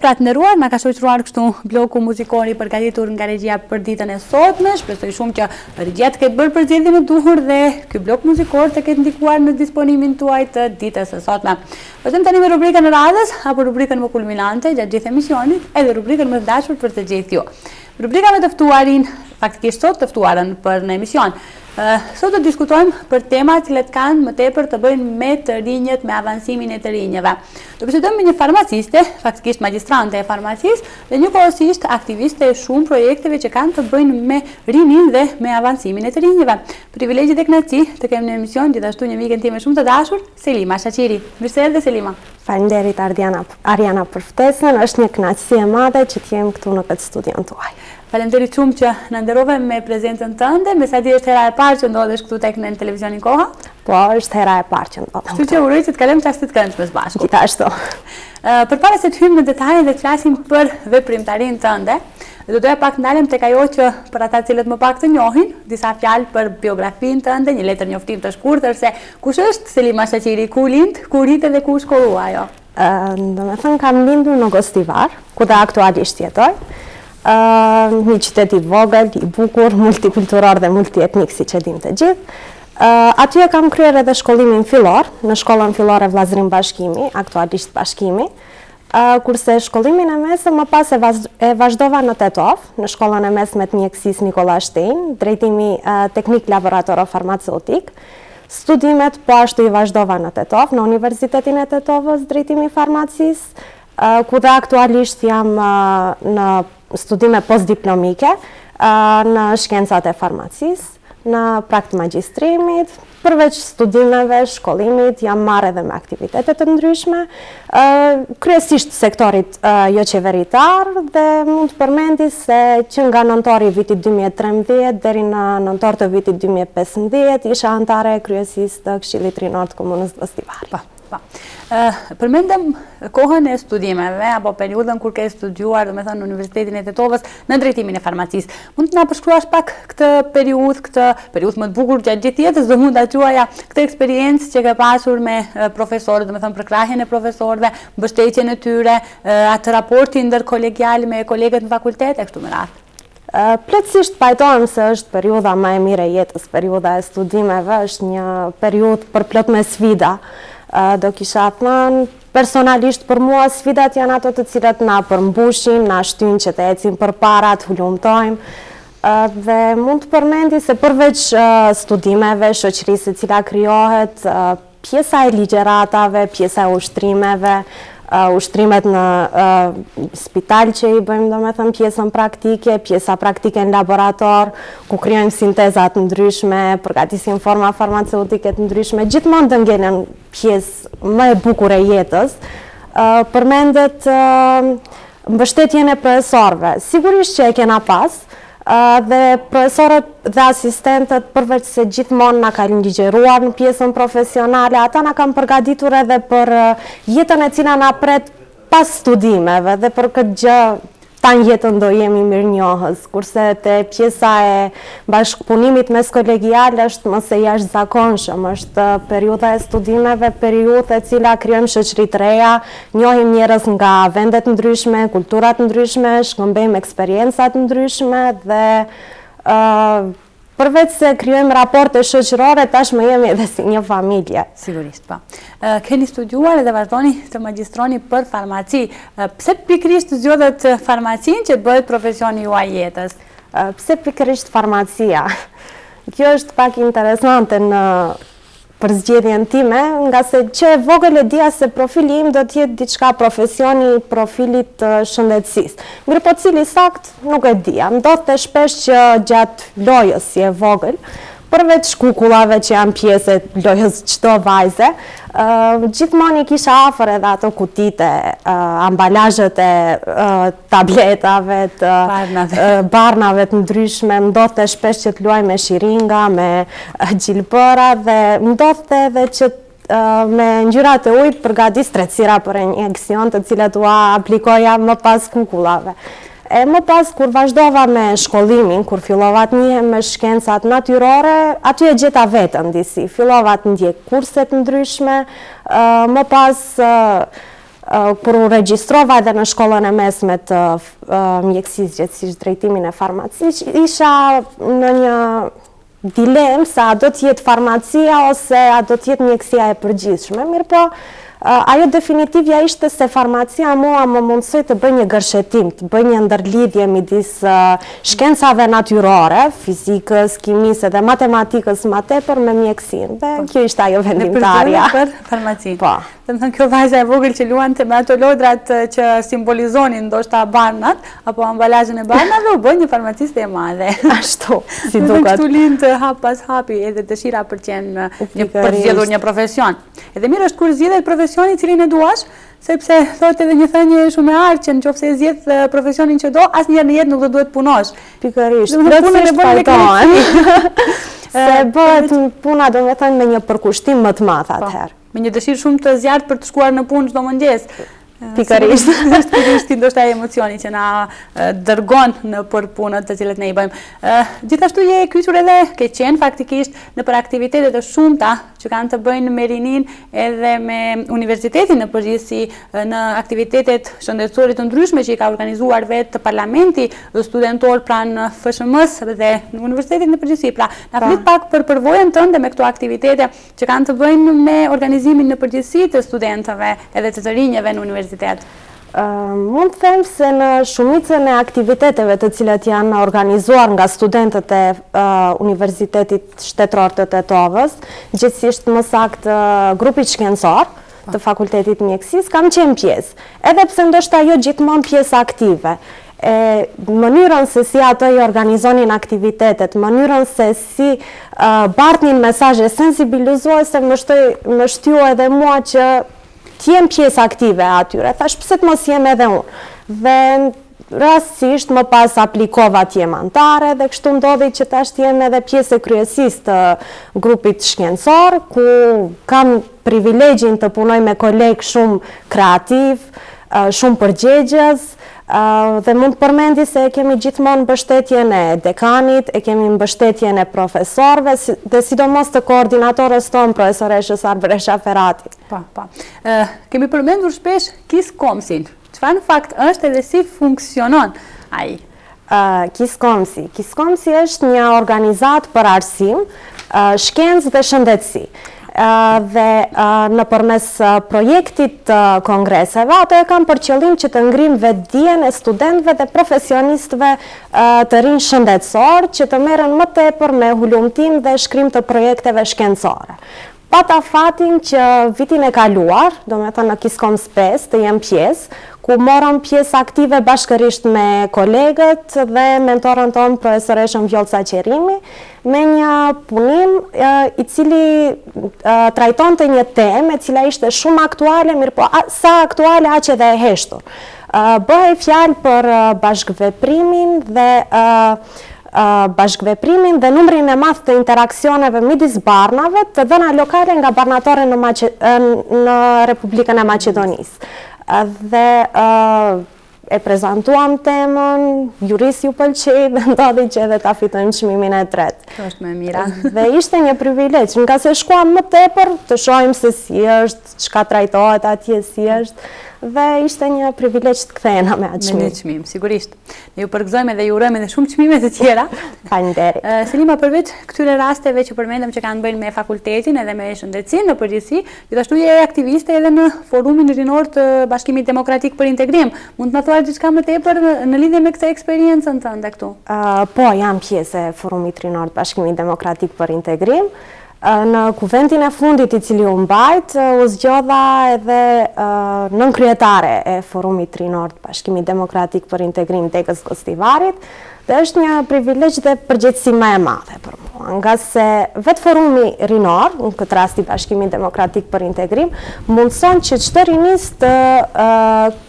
pra të nderuar, na ka shoqëruar kështu bloku muzikor i përgatitur nga regjia për ditën e sotme. Shpresoj shumë që regjia të ketë bërë përgjigjen e duhur dhe ky blok muzikor të ketë ndikuar në disponimin tuaj të ditës së sotme. Vazhdojmë tani me rubrikën e radhës apo rubrikën më kulminante gjatë gjithë emisionit, edhe rubrikën më të dashur për të gjithë ju. Rubrika me të ftuarin, faktikisht sot të ftuarën për në emision. Sot do diskutojmë për tema të cilat kanë më tepër të bëjnë me të rinjët, me avansimin e të rinjëve. Do bisedojmë me një farmaciste, faktikisht magistrante e farmacisë, dhe njëkohësisht aktiviste e shumë projekteve që kanë të bëjnë me rinin dhe me avansimin e të rinjëve. Privilegji dhe kënaqësi të kemi në emision gjithashtu një mikën time shumë të dashur, Selima Shaqiri. Mirëserdhje Selima. Faleminderit Ariana për ftesën, është një kënaqësi e madhe që të jem këtu në këtë studion tuaj. Faleminderit shumë që na nderove me prezencën tënde, me sa di është hera e parë që ndodhesh këtu tek në televizionin Koha. Po, është hera e parë që ndodhem. Kështu që uroj që të kalojmë çastet të këndshme së bashku. Gjithashtu. Përpara se të hyjmë në detaje dhe të flasim për veprimtarinë tënde, do doja pak ndalem tek ajo që për ata cilët më pak të njohin, disa fjalë për biografinë tënde, një letër njoftim të shkurtër se kush është Selima Shaqiri, ku lind, ku rritet dhe ku shkollua ajo. Domethënë kam lindur në Gostivar, ku dhe aktualisht jetoj. Një qytet i vogël, i bukur, multikulturor dhe multietnik, siç e dim të gjithë. Aty e kam kryer edhe shkollimin fillor, në shkollën fillore Vllazërim Bashkimi, aktualisht Bashkimi, kurse shkollimin e mesëm më pas e vazhdova në Tetov, në shkollën e mesme të mjekësisë Nikola Shtein, drejtimi teknik laboratoro-farmaceutik. Studimet po ashtu i vazhdova në Tetov, në Universitetin e Tetovës, drejtimi farmacisë, ku dhe aktualisht jam në studime postdiplomike në shkencat e farmacisë, në prakt të magjistrimit, përveç studimeve, shkollimit, jam marrë edhe me aktivitetet të ndryshme, kryesisht sektorit jo qeveritar, dhe mund të përmendi se që nga nëntori i vitit 2013 deri në nëntor të vitit 2015 isha antare kryesisht të Këshillit Rinor të Komunës Gostivari. Përmendëm kohën e studimeve apo periudhën kur ke studiuar, domethënë në Universitetin e Tetovës në drejtimin e farmacisë. Mund të na përshkruash pak këtë periudhë më të bukur gjatë gjithë jetës, do mund ta quaja këtë eksperiencë që ke pasur me profesorët, domethënë përkrahjen e profesorëve, mbështetjen e tyre, atë raportin ndërkolegial me kolegët në fakultet e kështu me radhë. Plotësisht pajtohem se është periudha më e mirë e jetës, periudha e studimeve, është një periudhë për plot me sfida. Do kisha thënë, personalisht për mua sfidat janë ato të cilat na përmbushin, na shtyn që të ecim përpara, të hulumtojmë. Dhe mund të përmendi se përveç studimeve, shoqërisë e cila krijohet, pjesa e ligjëratave, pjesa e ushtrimeve, ushtrimet në spital që i bëjmë, domethënë pjesën praktike, pjesa praktike në laborator, ku krijojmë sintezat ndryshme, përgatisim forma farmaceutike të ndryshme, gjithmonë të ngelen pjesë më e bukur e jetës. Përmendet mbështetjen e profesorëve, sigurisht që e kena pas, dhe profesorët dhe asistentët përveç se gjithmonë na kanë ligjëruar në pjesën profesionale, ata na kanë përgatitur edhe për jetën e cila na pret pas studimeve dhe për këtë gjë tan jetën do jemi mirënjohës, kurse te pjesa e bashkëpunimit mes kolegial është më së jashtëzakonshëm, është periudha e studimeve, periudhë e cila krijojmë shoqëri të reja, njohim njerëz nga vende të ndryshme, kultura të ndryshme, shkëmbejmë eksperjenca të ndryshme dhe përveç se krijojmë raporte shoqërore, tashmë jemi edhe si një familje. Sigurisht, po. Keni studiuar dhe vazhdoni të magjistroni për farmaci. Pse pikërisht zgjodhet farmacinë që bëhet profesioni juaj jetës? Pse pikërisht farmacia? Kjo është pak interesante për zgjedhjen time, nga se që e vogël e dija se profili im do të jetë diçka profesioni profilit të shëndetësisë. Mirë po cili sakt nuk e dija. Ndodhte shpesh që gjatë lojës si e vogël, përveç shkukullave që janë pjesë e lojës çdo vajze, gjithmonë i kisha afër edhe ato kutite, ambalazhet e tabletave, barnave të ndryshme, ndodhte shpesh që të luaj me shiringa, me gjilpëra dhe ndodhte edhe që me ngjyrat e ujit përgatis tretësira për injeksion të cilat u aplikoja më pas kukullave. Më pas, kur vazhdova me shkollimin, kur fillova të njihem me shkencat natyrore, aty e gjeta vetën disi. Fillova të ndjek kurset ndryshme, më pas kur u regjistrova edhe në shkollën e mesme të mjekësisë, gjithësisht drejtimin e farmacisë, isha në një dilemë se a do t'jetë farmacia ose a do t'jetë mjekësia e përgjithshme. Mirë po, ajo definitivja ishte se farmacia mua më mundësoj të bëj një gërshetim, të bëj një ndërlidhje midis shkencave natyrore, fizikës, kimisë dhe matematikës më tepër me mjekësinë. Dhe kjo ishte ajo vendimtarja. Për farmacinë. Po. Dhe më thënë kjo vajza e vogël që luante me ato lodrat që simbolizonin ndoshta barnat, apo ambalazhin e barnave, u bën një farmaciste e madhe. Ashtu, si Dhe duket. kështu lind hap pas hapi edhe dëshira për qenë për zgjedhur një profesion. Edhe mirë është kur zgjedhet profesioni cilin e duash, sepse thotë edhe një thënie shumë e artë që nëse e zgjedh profesionin që do, asnjëherë në jetë nuk do duhet punosh. Pikërisht, Plotësisht pajtohen. Se bëhet puna, do me thënë, me një përkushtim më të madh atëherë. Me një dëshirë shumë të zjarrt për të shkuar në punë çdo mëngjes. Pikërisht. Është ndoshta ai emocioni që na dërgon në për punët të cilat ne i bëjmë. Gjithashtu je kyetur edhe ke qenë faktikisht në për aktivitete të shumta që kanë të bëjnë me rinin edhe me universitetin në përgjithësi, në aktivitetet shëndetësore të ndryshme që i ka organizuar vetë parlamenti studentor pranë FSHM-s dhe në universitetin në përgjithësi. Pra, na flit pak për përvojën tënde me këto aktivitete që kanë të bëjnë me organizimin në përgjithësi të studentëve edhe të rinjve në universitet. Mund të them se në shumicën e aktiviteteve të cilat janë organizuar nga studentët e Universitetit Shtetëror të Tetovës, gjithësisht më saktë grupit shkencor të Fakultetit Mjekësisë, kam qenë pjesë. Edhe pse ndoshta jo gjithmonë pjesë aktive. Mënyrën se si ato i organizonin aktivitetet, mënyrën se si bartnin mesazhe sensibilizuese më shtyu edhe mua që t'jem pjesë aktive atyre. Thash pse të mos jem edhe unë. Dhe rastësisht më pas aplikova t'jem antare dhe kështu ndodhi që tash t'jem edhe pjesë e kryesisë të grupit shkencor, ku kam privilegjin të punoj me kolegë shumë kreativ, shumë përgjegjës, dhe mund të përmendi se e kemi gjithmonë mbështetjen e dekanit, e kemi mbështetjen e profesorëve, dhe sidomos të koordinatorës tonë, profesoreshës Arbresha Ferati. Pa. Kemi përmendur shpesh KISKOMS-in. Çfarë në fakt është edhe si funksionon ai? KISKOMS-i. KISKOMS-i është një organizat për arsim, shkencë dhe shëndetësi. Dhe në përmes projektit të kongreseve, ato e kam për qëllim që të ngrim vetdijen e studentëve dhe profesionistëve të rinj shëndetësor që të merren më tepër me hulumtim dhe shkrim të projekteve shkencore. Pata fatin që vitin e kaluar, do me thënë në KISKOMS 5 të jem pjesë, ku morëm pjesë aktive bashkërisht me kolegët dhe mentorën tonë profesoreshën Vjolca Qerimi, me një punim i cili trajton të një temë e cila ishte shumë aktuale, mirë po sa aktuale aq edhe e heshtur. Bëhej fjalë për bashkëveprimin dhe numrin e madh të interaksioneve midis barnave të dhëna lokale nga barnatore në Republikën e Maqedonisë. Dhe e prezantuam temën, juris ju pëlqej dhe ndodhi që edhe ta fitojmë çmimin e tretë. Kjo është më e mira. Dhe ishte një privilegj, nga se shkuam më tepër të shohim se si është, çka trajtohet atje, si është, dhe ishte një privilegj të kthehena me atë çmim. Me një çmim, sigurisht. Ne ju përgëzojmë dhe ju urojmë edhe shumë çmime të tjera. Faleminderit. Selima, përveç këtyre rasteve që përmendëm që kanë bëjnë me fakultetin edhe me shëndetësinë në përgjithësi, gjithashtu je aktiviste edhe në forumin rinor të Bashkimit Demokratik për Integrim. Mund të na thuash diçka më tepër në lidhje me këtë eksperiencën tënde këtu? Po, jam pjesë e forumit rinor të Bashkimit Demokratik për Integrim. Në kuventin e fundit I cili u mbajt, u zgjodha edhe nënkryetare e forumit rinor të Bashkimit Demokratik për Integrim Dekës Gostivarit, dhe është një privilegj dhe përgjegjësi më e madhe për mua, nga se vetë forumi rinor, në këtë rast I Bashkimit Demokratik për Integrim, mundson që çdo rinis të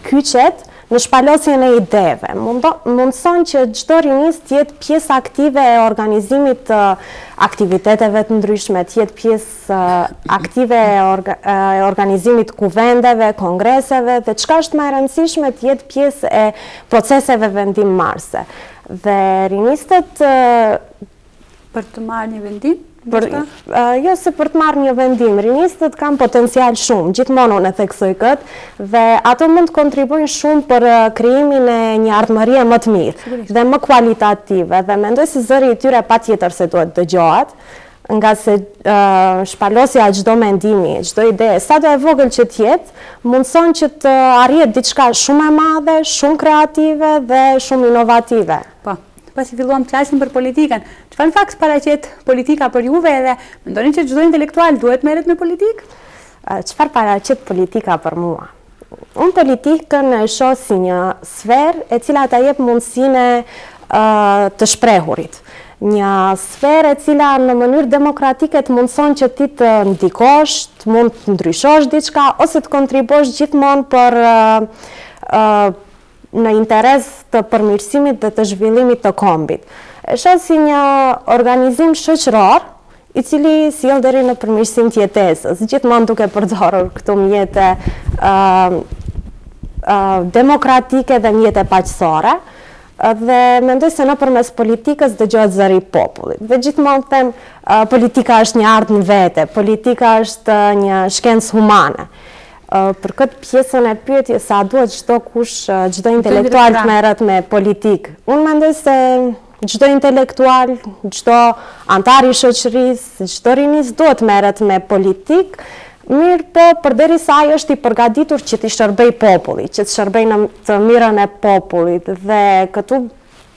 kyçet në shpalosjen e ideve. Mundson që çdo rinis të jetë pjesë aktive e organizimit të aktiviteteve të ndryshme, të jetë pjesë aktive e organizimit kuvendeve, kongreseve, dhe çka është më e rëndësishme të jetë pjesë e proceseve vendimmarrëse. Dhe rinistët për të marrë një vendim? Jo se për të marrë një vendim, rinistët kanë potencial shumë, gjithmonë unë e theksoj këtë, dhe ato mund të kontribuojnë shumë për krijimin e një ardhmërie më të mirë dhe më kualitative, dhe mendoj se zëri i tyre patjetër se duhet dëgjohet, nga se shpalosja çdo mendimi, çdo ide, sa do e vogël që të jetë, mundson që të arrihet diçka shumë e madhe, shumë kreative dhe shumë inovative. Po. Pasi filluam të flasim për politikën, çfarë në fakt paraqet politika për juve dhe mendoni që çdo intelektual duhet merret me politikë? Çfarë paraqet politika për mua? Unë politikën e shoh si një sferë e cila ta jep mundësinë të shprehurit. Një sferë e cila në mënyrë demokratike të mundson që ti të ndikosh, të mund të ndryshosh diçka ose të kontribuosh gjithmonë për në interes të përmirësimit dhe të zhvillimit të kombit. E shoh si një organizim shoqëror i cili sjell deri në përmirësim të jetesës, gjithmonë duke përdorur këto mjete demokratike dhe mjete paqësore, dhe mendoj se nëpërmes politikës dëgjohet zëri i popullit. Dhe gjithmonë them, politika është një art në vete, politika është një shkencë humane. Për këtë pjesën e pyetjes sa duhet çdo kush, çdo intelektual të merret me politikë. Unë mendoj se çdo intelektual, çdo antar i shoqërisë, çdo rinis duhet merret me politikë, mirë po përderisa ai është i përgatitur që të shërbej popullit, që të shërbej në të mirën e popullit, dhe këtu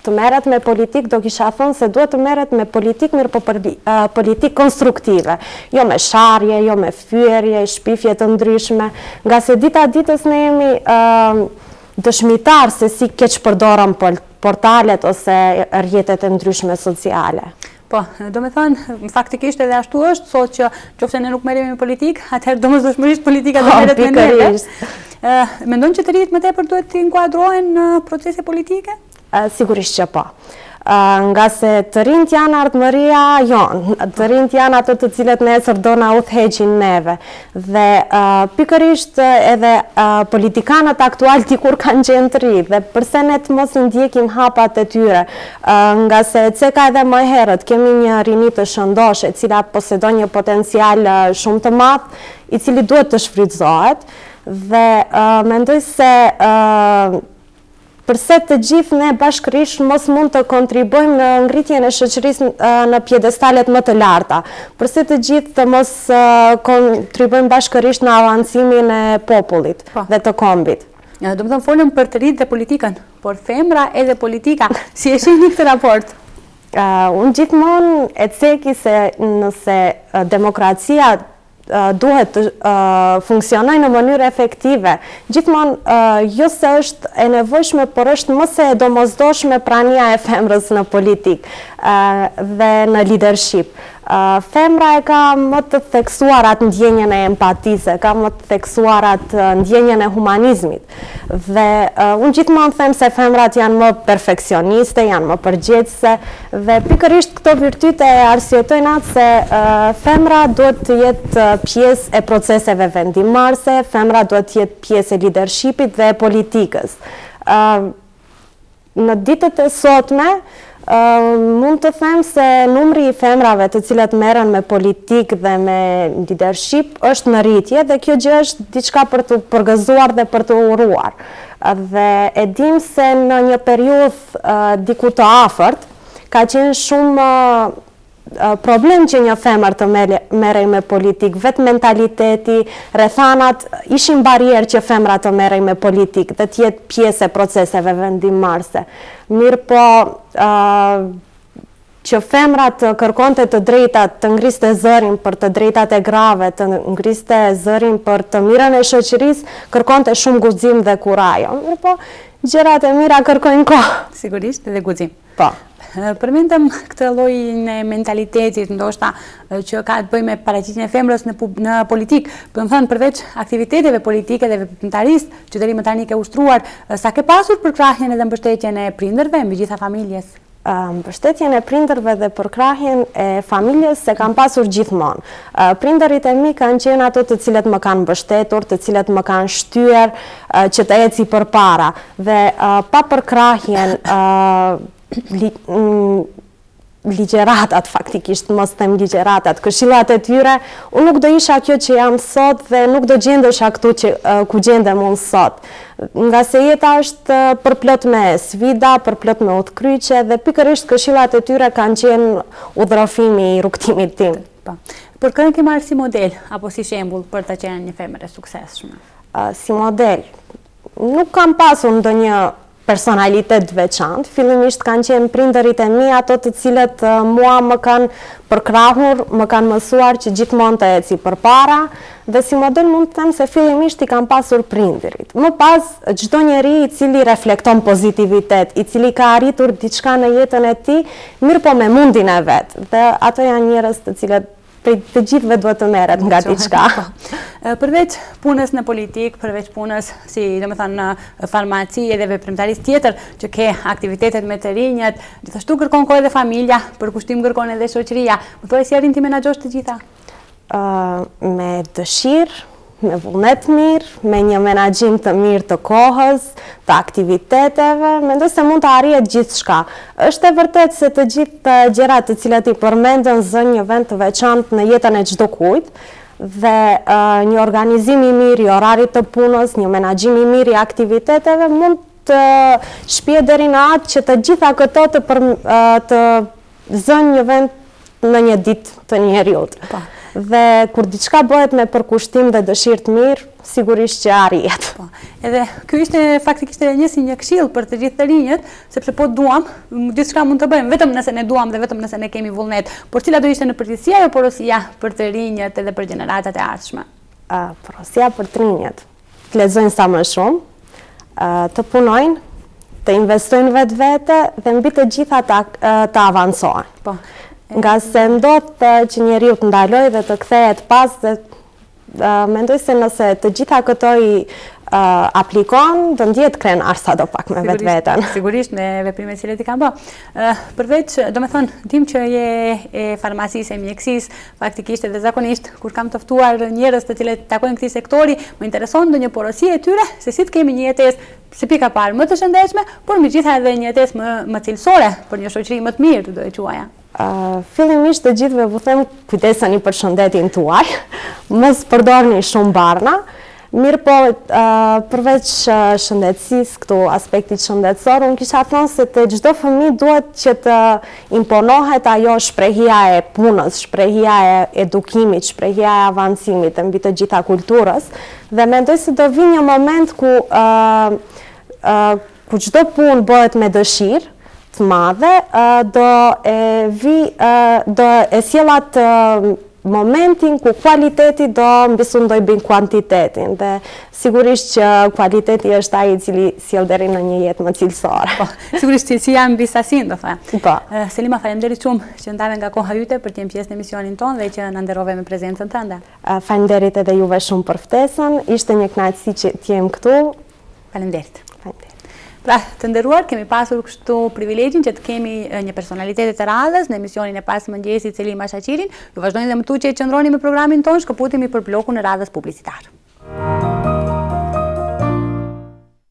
të merret me politikë do kisha thënë se duhet të merret me politikë, mirë po politikë konstruktive, jo me sharje, jo me fyerje, shpifje të ndryshme, nga se dita ditës ne jemi dëshmitar se si keq përdoren portalet ose rrjetet e ndryshme sociale. Po, do me thënë, faktikisht edhe ashtu është, sot që qofse ne nuk merremi me politikë, atëherë domosdoshmërisht politika do merret me ne. Mendon që të rinjt më tepër duhet të inkuadrohen në procese politike? Sigurisht që po. Nga se të rinjt janë ardhmëria jonë, të rinjt janë ato të cilët nesër do na udhëheqin neve. Dhe pikërisht edhe politikanët aktual dikur kanë qenë të rinj, dhe përse ne të mos ndjekim hapat e tyre, nga se ceka edhe më herët kemi një rini të shëndosh e cila posedon një potencial shumë të madh, i cili duhet të shfrytëzohet, dhe mendoj se përse të gjithë ne bashkërisht mos mund të kontribuojmë në ngritjen e shoqërisë në pjedestalet më të larta, përse të gjithë të mos kontribuojmë bashkërisht në avancimin e popullit dhe të kombit. Do të thënë folëm për të rinjt dhe politikën, por femra edhe politika, si e shihni këtë raport? Unë gjithmonë e ceki se nëse demokracia duhet të funksionoj në mënyrë efektive. Gjithmonë jo se është e nevojshme, por është më se e domosdoshme prania e femrës në politikë dhe në leadership. Femra e ka më të theksuarat ndjenjen e empatisë, ka më të theksuarat ndjenjen e humanizmit. Dhe unë gjithmonë them se femrat janë më perfeksioniste, janë më përgjegjëse, dhe pikërisht këto virtyte arsyetojnë atë se femra duhet të jetë pjesë e proceseve vendimmarrëse, femra duhet të jetë pjesë e leadershipit dhe e politikës. Në ditët e sotme, mund të them se numri i femrave të cilat merren me politikë dhe me leadership është në rritje, dhe kjo gjë është diçka për të përgëzuar dhe për të uruar. Dhe e dim se në një periudhë diku të afërt ka qenë shumë problem që një femër të merrej me politikë, vetë mentaliteti, rrethanat ishin barierë që femra të merrej me politikë dhe të jetë pjesë e proceseve vendimmarrëse. Mirë po, që femrat të kërkonte të drejtat, të ngriste zërin për të drejtat e grave, të ngriste zërin për të mirën e shoqërisë, kërkonte shumë guxim dhe kurajo. Mirë po, gjërat e mira kërkojnë kohë. Sigurisht edhe guxim. Po. Përmendëm këtë lloj në mentalitetit, ndoshta që ka të bëjë me paraqitjen e femrës në politikë, do të thënë përveç aktiviteteve politike dhe veprimtarisë që deri më tani ke ushtruar, sa ke pasur përkrahjen edhe mbështetjen e prindërve mbi gjitha familjes? Mbështetjen e prindërve dhe përkrahjen e familjes se kam pasur gjithmonë. Prindërit e mi kanë qenë ato të cilët më kanë mbështetur, të cilët më kanë shtyer që të eci përpara, dhe pa përkrahjen ligjeratat faktikisht, mos them ligjeratat, këshillat e tyre, unë nuk do isha kjo që jam sot dhe nuk do gjendesha këtu ku gjendem unë sot. Nga se jeta është përplot me sfida, përplot me udhkryqe dhe pikërisht këshillat e tyre kanë qenë udhërofimi i rrugtimit tim. Por kënë ke marrë si model apo si shembull për të qenë një femër e suksesshme? Si model, nuk kam pasur ndonjë personalitet veçantë. Fillimisht kanë qenë prindërit e mi, ato të cilët mua më kanë përkrahur, më kanë mësuar që gjithmonë të eci përpara, dhe si model mund të them se fillimisht i kanë pasur prindërit. Më pas, çdo njeri i cili reflekton pozitivitet, i cili ka arritur diçka në jetën e tij, mirë po me mundin e vet. Dhe ato janë njerëz të cilët të gjithëve duhet të merret nga diçka. Përveç punës në politik, përveç punës si në farmaci edhe veprimtarisë tjetër që ke aktivitetet me të rinjët, gjithashtu kërkon kohë edhe familja, për kushtim kërkon edhe shoqëria. Më thuaj si arrin ti menaxhosh të gjitha? Me dëshirë, me vullnet mirë, me një menaxhim të mirë të kohës, të aktiviteteve, mendoj se mund të arrihet gjithçka. Është e vërtetë se të gjithë gjërat të cilat i përmendën zënë një vend të veçantë në jetën e çdo kujt, dhe një organizim i mirë i orarit të punës, një menaxhim i mirë i aktiviteteve mund të shpije deri në atë që të gjitha këto të zënë një vend në një ditë të njeriut. Dhe kur diçka bëhet me përkushtim dhe dëshirë të mirë, sigurisht që arrihet. Edhe ky ishte faktikisht një këshill për të gjithë të rinjët, sepse po duam, gjithçka mund të bëjmë vetëm nëse ne duam dhe vetëm nëse ne kemi vullnet. Por cila do ishte në përgjithësi ajo porosia për të rinjët edhe për gjeneratat e ardhshme? Porosia për të rinjët, të lexojnë sa më shumë, të punojnë, të investojnë vetvete dhe mbi të gjitha të avancojnë. Nga se ndodhë që njeriu të ndaloj dhe të kthehet pas dhe mendoj se nëse të gjitha këto i aplikon, do ndjehet krenar sa do pak me vetveten. Sigurisht me veprimet që i kanë bë. Përveç, do me thonë, dim që je e farmacisë, e mjekësisë, faktikisht edhe zakonisht, kur kam të ftuar njerëz të cilët takojnë këtij sektori, më intereson ndonjë porosie e tyre, se si të kemi një jetesë se pika parë më të shëndetshme, por megjithatë edhe një jetesë më cilësore për një shoqëri më të mirë, do e quaja. Fillimisht të gjithëve vu them kujdeseni për shëndetin tuaj, mos përdorni shumë barna, mirë po përveç shëndetësisë, këtu aspektit shëndetësor, unë kisha thënë se të çdo fëmijë duhet që të imponohet ajo shprehja e punës, shprehja e edukimit, shprehja e avancimit mbi të gjitha kulturës, dhe mendoj se do vi një moment ku çdo punë bëhet me dëshirë të madhe, do e sjell atë momentin ku kvaliteti do mbisundoj mbi kuantitetin, dhe sigurisht që kualiteti është ai i cili sjell deri në një jetë më cilësore. Sigurisht cilësia mbi sasinë, do thënë. Selima, faleminderit shumë që ndave nga koha yte për të qenë pjesë në emisionin tonë dhe që na nderove me prezencën tënde. Faleminderit edhe juve shumë për ftesën, ishte një kënaqësi që të jem këtu. Faleminderit. Pra, të nderuar, kemi pasur kështu privilegjin që të kemi një personalitet të radhës në emisionin e pas mëngjesit Selima Shaqirin. Ju vazhdojnë dhe më tu që qëndroni me programin tonë, shkëputemi për blokun e radhës publicitar.